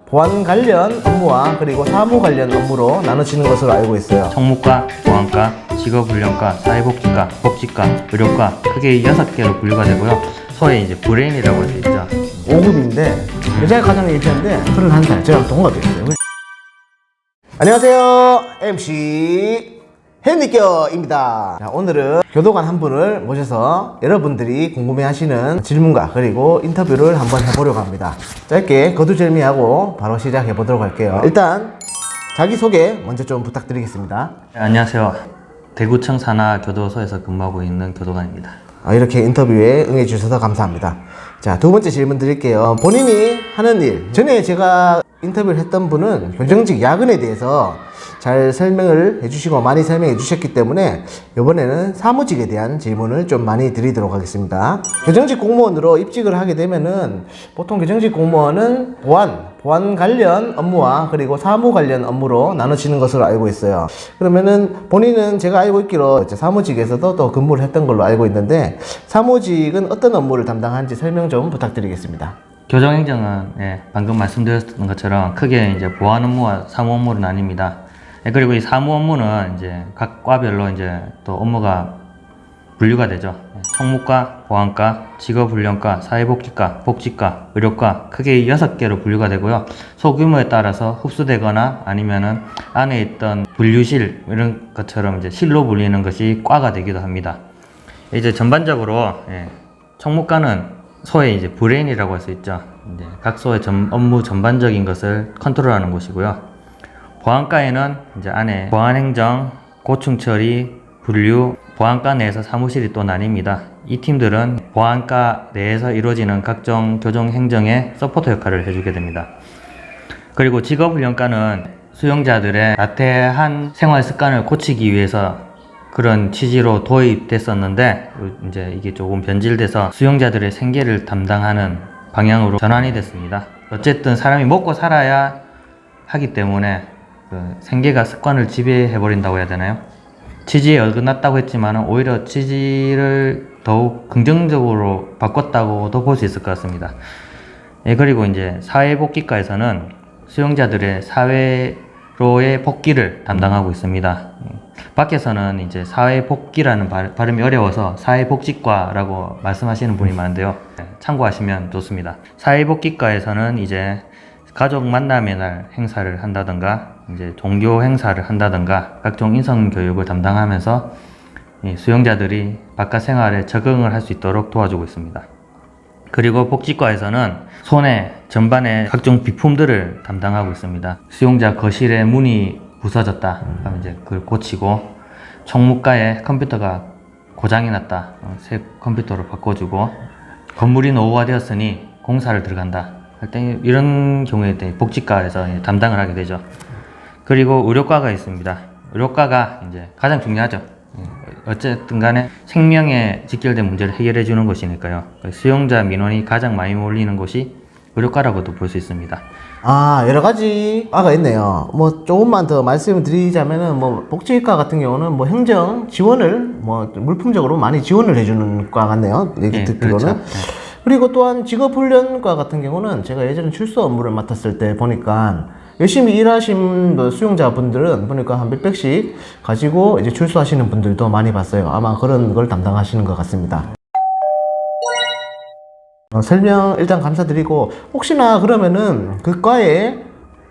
보안 관련 업무와 그리고 사무 관련 업무로 나눠지는 것으로 알고 있어요. 총무과, 보안과, 직업훈련과, 사회복지과, 복지과, 의료과 크게 6개로 분류가 되고요. 소위 이제 브레인이라고 할 수 있죠. 5급인데 제가 가장 1편인데 31살, 저랑 동갑이었어요. 안녕하세요, MC henry껴입니다. 오늘은 교도관 한 분을 모셔서 여러분들이 궁금해하시는 질문과 그리고 인터뷰를 한번 해보려고 합니다. 짧게 거두절미하고 바로 시작해 보도록 할게요. 일단 자기소개 먼저 좀 부탁드리겠습니다. 네, 안녕하세요. 대구청 산하교도소에서 근무하고 있는 교도관입니다. 이렇게 인터뷰에 응해주셔서 감사합니다. 자, 두 번째 질문 드릴게요. 본인이 하는 일, 전에 제가 인터뷰를 했던 분은 교정직 야근에 대해서 잘 설명을 해주시고 많이 설명해 주셨기 때문에 이번에는 사무직에 대한 질문을 좀 많이 드리도록 하겠습니다. 교정직 공무원으로 입직을 하게 되면은 보통 교정직 공무원은 보안 관련 업무와 그리고 사무 관련 업무로 나눠지는 것으로 알고 있어요. 그러면은 본인은 제가 알고 있기로 이제 사무직에서도 또 근무를 했던 걸로 알고 있는데 사무직은 어떤 업무를 담당하는지 설명 좀 부탁드리겠습니다. 교정행정은 방금 말씀드렸던 것처럼 크게 이제 보안 업무와 사무 업무로 나뉩니다. 그리고 이 사무 업무는 이제 각 과별로 이제 또 업무가 분류가 되죠. 총무과, 보안과, 직업훈련과, 사회복지과, 복지과, 의료과 크게 6개로 분류가 되고요. 소규모에 따라서 흡수되거나 아니면은 안에 있던 분류실 이런 것처럼 이제 실로 불리는 것이 과가 되기도 합니다. 이제 전반적으로 총무과는 소의 이제 브레인이라고 할 수 있죠. 이제 각 소의 업무 전반적인 것을 컨트롤하는 곳이고요. 보안과에는 이제 안에 보안행정, 고충처리, 분류, 보안과 내에서 사무실이 또 나뉩니다. 이 팀들은 보안과 내에서 이루어지는 각종 교정행정의 서포터 역할을 해주게 됩니다. 그리고 직업훈련과는 수용자들의 나태한 생활 습관을 고치기 위해서 그런 취지로 도입됐었는데 이제 이게 조금 변질돼서 수용자들의 생계를 담당하는 방향으로 전환이 됐습니다. 어쨌든 사람이 먹고 살아야 하기 때문에 그 생계가 습관을 지배해버린다고 해야 되나요? 취지에 어긋났다고 했지만 오히려 취지를 더욱 긍정적으로 바꿨다고도 볼 수 있을 것 같습니다. 그리고 이제 사회복지과에서는 수용자들의 사회로의 복귀를 담당하고 있습니다. 밖에서는 이제 사회복지라는 발음이 어려워서 사회복지과라고 말씀하시는 분이 많은데요. 참고하시면 좋습니다. 사회복지과에서는 이제 가족 만남의 날 행사를 한다든가 이제 종교 행사를 한다든가 각종 인성 교육을 담당하면서 수용자들이 바깥 생활에 적응을 할 수 있도록 도와주고 있습니다. 그리고 복지과에서는 손해 전반의 각종 비품들을 담당하고 있습니다. 수용자 거실에 문이 부서졌다 그럼 이제 그걸 고치고, 총무과에 컴퓨터가 고장이 났다 새 컴퓨터로 바꿔주고, 건물이 노후화되었으니 공사를 들어간다 할 때 이런 경우에 복지과에서 담당을 하게 되죠. 그리고 의료과가 있습니다. 의료과가 이제 가장 중요하죠. 어쨌든 간에 생명에 직결된 문제를 해결해 주는 것이니까요. 수용자 민원이 가장 많이 몰리는 곳이 의료과라고도 볼 수 있습니다. 여러 가지 과가 있네요. 뭐 조금만 더 말씀을 드리자면은 뭐 복지과 같은 경우는 뭐 행정 지원을 뭐 물품적으로 많이 지원을 해주는 과 같네요. 얘기 듣기로는. 그렇죠. 그리고 또한 직업훈련과 같은 경우는 제가 예전에 출소 업무를 맡았을 때 보니까 열심히 일하신 뭐 수용자분들은 보니까 한 몇백씩 가지고 이제 출소하시는 분들도 많이 봤어요. 아마 그런 걸 담당하시는 것 같습니다. 설명 일단 감사드리고, 혹시나 그러면은 그 과에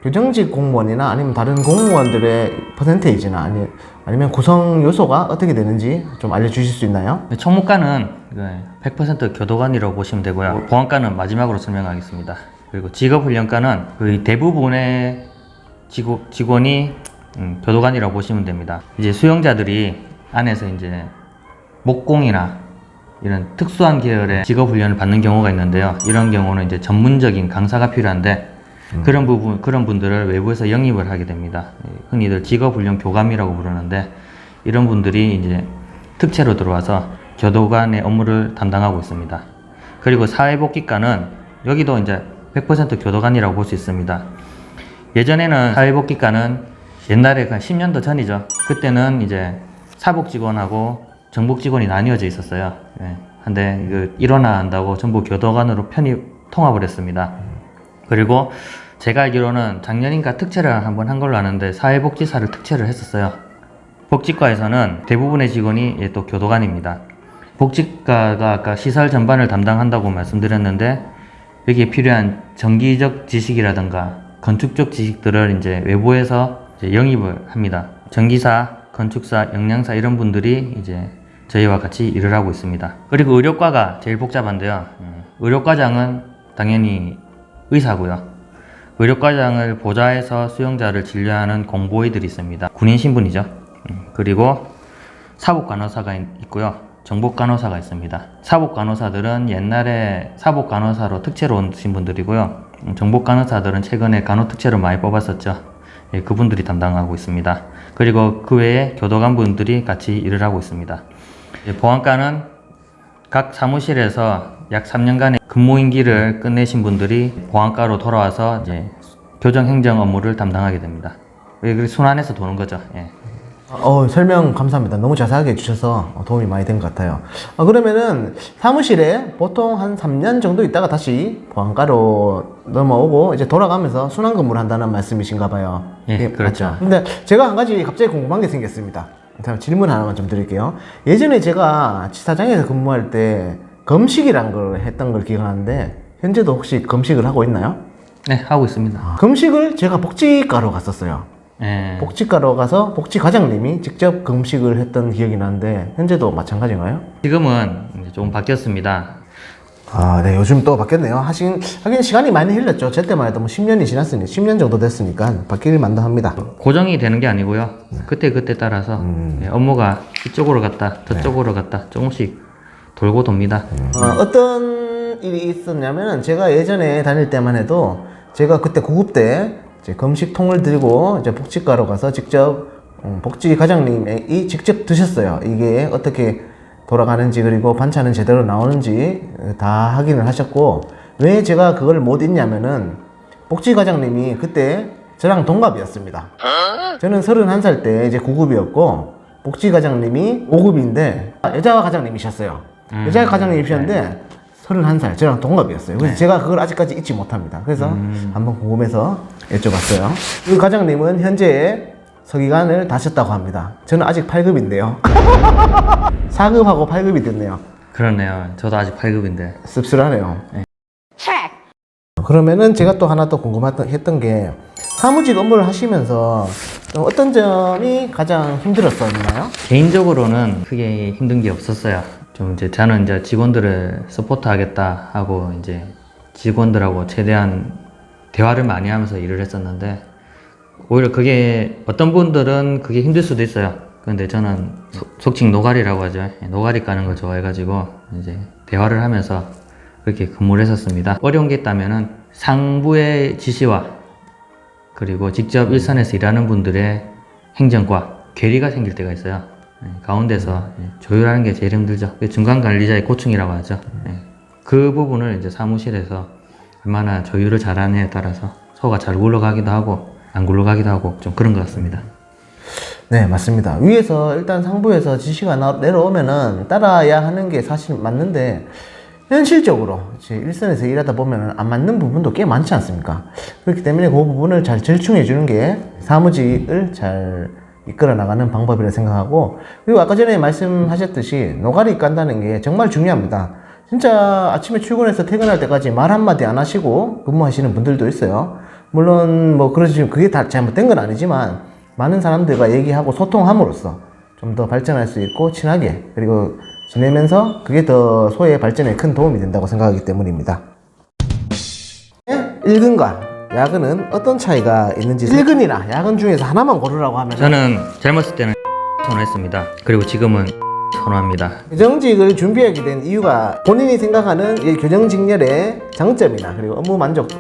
교정직 공무원이나 아니면 다른 공무원들의 퍼센테이지나 아니면 구성 요소가 어떻게 되는지 좀 알려주실 수 있나요? 총무과는 100% 교도관이라고 보시면 되고요. 보안과는 마지막으로 설명하겠습니다. 그리고 직업훈련과는 거의 대부분의 직원이 교도관이라고 보시면 됩니다. 이제 수용자들이 안에서 이제 목공이나 이런 특수한 계열의 직업훈련을 받는 경우가 있는데요. 이런 경우는 이제 전문적인 강사가 필요한데 그런 분들을 외부에서 영입을 하게 됩니다. 흔히들 직업훈련 교감이라고 부르는데 이런 분들이 이제 특채로 들어와서 교도관의 업무를 담당하고 있습니다. 그리고 사회복지과는 여기도 이제 100% 교도관이라고 볼 수 있습니다. 예전에는 사회복지과는 옛날에 한 10년도 전이죠. 그때는 이제 사복직원하고 정복직원이 나뉘어져 있었어요. 근데 이거 일어난다고 전부 교도관으로 통합을 했습니다. 그리고 제가 알기로는 작년인가 특채를 한번 한 걸로 아는데 사회복지사를 특채를 했었어요. 복지과에서는 대부분의 직원이 또 교도관입니다. 복지과가 아까 시설 전반을 담당한다고 말씀드렸는데 여기에 필요한 전기적 지식이라든가 건축적 지식들을 이제 외부에서 이제 영입을 합니다. 전기사, 건축사, 영양사 이런 분들이 이제 저희와 같이 일을 하고 있습니다. 그리고 의료과가 제일 복잡한데요. 의료과장은 당연히 의사고요. 의료과장을 보좌해서 수용자를 진료하는 공보의들이 있습니다. 군인 신분이죠. 그리고 사복간호사가 있고요. 정복간호사가 있습니다. 사복간호사들은 옛날에 사복간호사로 특채로 오신 분들이고요. 정복간호사들은 최근에 간호특채로 많이 뽑았었죠. 예, 그분들이 담당하고 있습니다. 그리고 그 외에 교도관분들이 같이 일을 하고 있습니다. 예, 보안과는 각 사무실에서 약 3년간의 근무 임기를 끝내신 분들이 보안과로 돌아와서 이제 교정 행정 업무를 담당하게 됩니다. 예, 순환해서 도는 거죠. 예. 설명 감사합니다. 너무 자세하게 해주셔서 도움이 많이 된 것 같아요. 그러면은 사무실에 보통 한 3년 정도 있다가 다시 보안과로 넘어오고 이제 돌아가면서 순환 근무를 한다는 말씀이신가 봐요. 예, 그렇죠. 맞죠? 근데 제가 한 가지 갑자기 궁금한 게 생겼습니다. 질문 하나만 좀 드릴게요. 예전에 제가 지사장에서 근무할 때 검식이란 걸 했던 걸 기억하는데 현재도 혹시 검식을 하고 있나요? 네, 하고 있습니다. 검식을 제가 복지과로 갔었어요. 예. 복지과로 가서 복지과장님이 직접 검식을 했던 기억이 나는데 현재도 마찬가지인가요? 지금은 이제 조금 바뀌었습니다. 네, 요즘 또 바뀌었네요. 하긴 시간이 많이 흘렀죠. 제 때만 해도 뭐 10년이 지났으니 10년 정도 됐으니까 바뀔 만도 합니다. 고정이 되는 게 아니고요. 그때 따라서 예, 업무가 이쪽으로 갔다 저쪽으로 갔다 조금씩 돌고 돕니다. 어떤 일이 있었냐면 제가 예전에 다닐 때만 해도 제가 그때 구급 때 이제 검식통을 들고 이제 복지과로 가서 직접 복지과장님이 직접 드셨어요. 이게 어떻게 돌아가는지 그리고 반찬은 제대로 나오는지 다 확인을 하셨고, 왜 제가 그걸 못 잊냐면은 복지과장님이 그때 저랑 동갑이었습니다. 저는 31살 때 이제 9급이었고 복지과장님이 5급인데 여자 과장님이셨어요. 여자 과장님이셨는데 31살 저랑 동갑이었어요. 그래서 제가 그걸 아직까지 잊지 못합니다. 그래서 한번 궁금해서 여쭤봤어요. 그 과장님은 현재 서기관을 다셨다고 합니다. 저는 아직 8급인데요 4급하고 8급이 됐네요. 그렇네요. 저도 아직 8급인데. 씁쓸하네요. 그러면은 제가 또 하나 또 궁금했던 게 사무직 업무를 하시면서 좀 어떤 점이 가장 힘들었었나요? 개인적으로는 크게 힘든 게 없었어요. 좀 이제 저는 이제 직원들을 서포트 하겠다 하고 이제 직원들하고 최대한 대화를 많이 하면서 일을 했었는데, 오히려 그게 어떤 분들은 그게 힘들 수도 있어요. 근데 저는 속칭 노가리라고 하죠. 노가리 까는 걸 좋아해가지고 이제 대화를 하면서 그렇게 근무를 했었습니다. 어려운 게 있다면은 상부의 지시와 그리고 직접 일선에서 일하는 분들의 행정과 괴리가 생길 때가 있어요. 가운데서 조율하는 게 제일 힘들죠. 중간 관리자의 고충이라고 하죠. 그 부분을 이제 사무실에서 얼마나 조율을 잘하느냐에 따라서 소가 잘 굴러가기도 하고 안 굴러가기도 하고 좀 그런 것 같습니다. 네, 맞습니다. 위에서 일단 상부에서 지시가 내려오면은 따라야 하는 게 사실 맞는데 현실적으로 일선에서 일하다 보면은 안 맞는 부분도 꽤 많지 않습니까? 그렇기 때문에 그 부분을 잘 절충해 주는 게 사무직을 잘 이끌어 나가는 방법이라 생각하고, 그리고 아까 전에 말씀하셨듯이 노가리 깐다는 게 정말 중요합니다. 진짜 아침에 출근해서 퇴근할 때까지 말 한마디 안 하시고 근무하시는 분들도 있어요. 물론 뭐 그러시면 그게 다 잘못된 건 아니지만 많은 사람들과 얘기하고 소통함으로써 좀 더 발전할 수 있고 친하게 그리고 지내면서 그게 더 소의 발전에 큰 도움이 된다고 생각하기 때문입니다. 1근과 야근은 어떤 차이가 있는지, 1근이나 야근 중에서 하나만 고르라고 하면 저는 젊었을 때는 선호했습니다. 그리고 지금은 선호합니다. 교정직을 준비하게 된 이유가 본인이 생각하는 이 교정직렬의 장점이나 그리고 업무 만족도